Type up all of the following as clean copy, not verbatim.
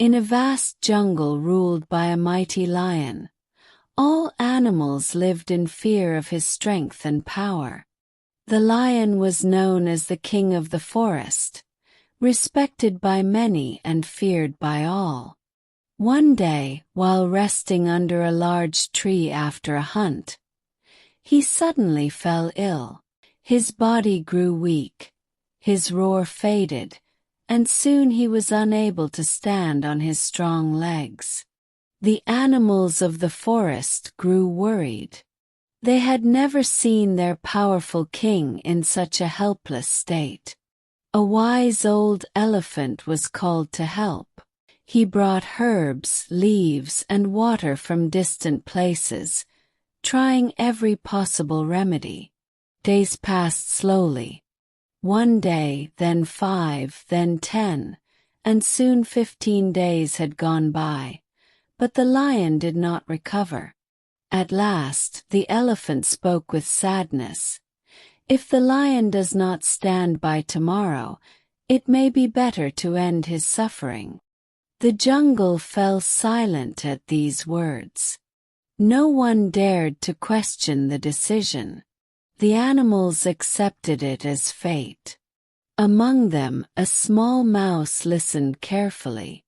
In a vast jungle ruled by a mighty lion, all animals lived in fear of his strength and power. The lion was known as the king of the forest, respected by many and feared by all. One day, while resting under a large tree after a hunt, he suddenly fell ill. His body grew weak, his roar faded, and soon he was unable to stand on his strong legs. The animals of the forest grew worried. They had never seen their powerful king in such a helpless state. A wise old elephant was called to help. He brought herbs, leaves, and water from distant places, trying every possible remedy. Days passed slowly. 1 day, then 5, then 10, and soon 15 days had gone by, but the lion did not recover. At last, the elephant spoke with sadness. If the lion does not stand by tomorrow, it may be better to end his suffering. The jungle fell silent at these words. No one dared to question the decision. The animals accepted it as fate. Among them, a small mouse listened carefully.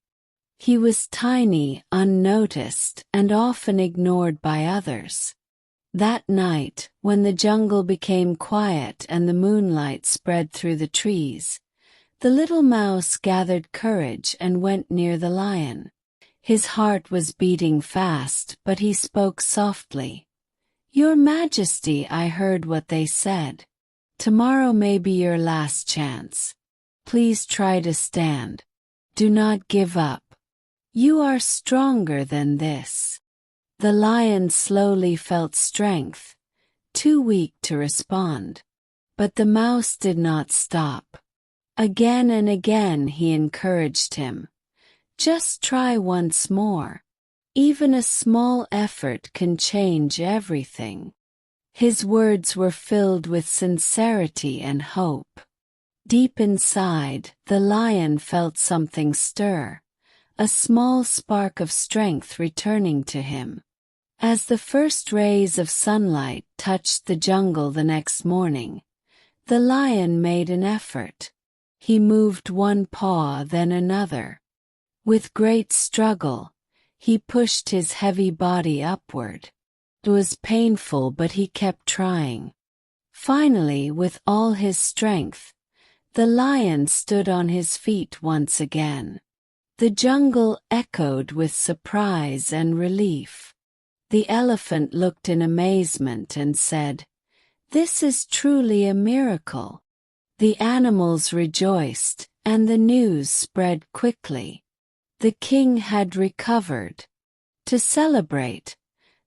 He was tiny, unnoticed, and often ignored by others. That night, when the jungle became quiet and the moonlight spread through the trees, the little mouse gathered courage and went near the lion. His heart was beating fast, but he spoke softly. "Your Majesty, I heard what they said. Tomorrow may be your last chance. Please try to stand. Do not give up. You are stronger than this." The lion slowly felt strength, too weak to respond. But the mouse did not stop. Again and again he encouraged him. "Just try once more. Even a small effort can change everything." His words were filled with sincerity and hope. Deep inside, the lion felt something stir, a small spark of strength returning to him. As the first rays of sunlight touched the jungle the next morning, the lion made an effort. He moved one paw, then another. With great struggle, he pushed his heavy body upward. It was painful, but he kept trying. Finally, with all his strength, the lion stood on his feet once again. The jungle echoed with surprise and relief. The elephant looked in amazement and said, "This is truly a miracle." The animals rejoiced, and the news spread quickly. The king had recovered. To celebrate,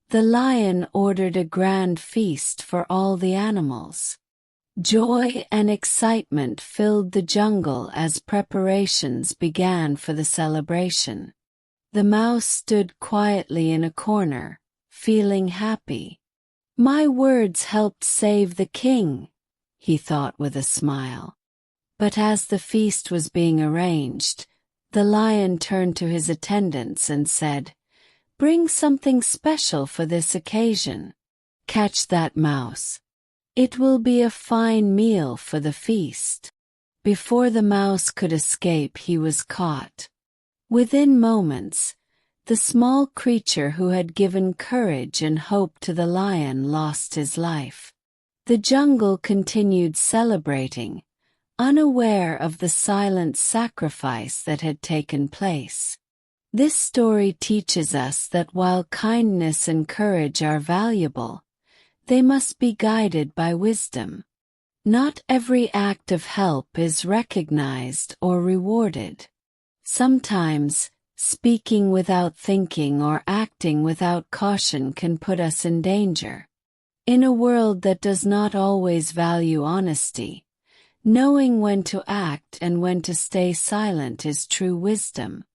the lion ordered a grand feast for all the animals. Joy and excitement filled the jungle as preparations began for the celebration. The mouse stood quietly in a corner, feeling happy. "My words helped save the king," he thought with a smile. But as the feast was being arranged, the lion turned to his attendants and said, "Bring something special for this occasion. Catch that mouse. It will be a fine meal for the feast." Before the mouse could escape, he was caught. Within moments, the small creature who had given courage and hope to the lion lost his life. The jungle continued celebrating, unaware of the silent sacrifice that had taken place. This story teaches us that while kindness and courage are valuable, they must be guided by wisdom. Not every act of help is recognized or rewarded. Sometimes, speaking without thinking or acting without caution can put us in danger. In a world that does not always value honesty, knowing when to act and when to stay silent is true wisdom.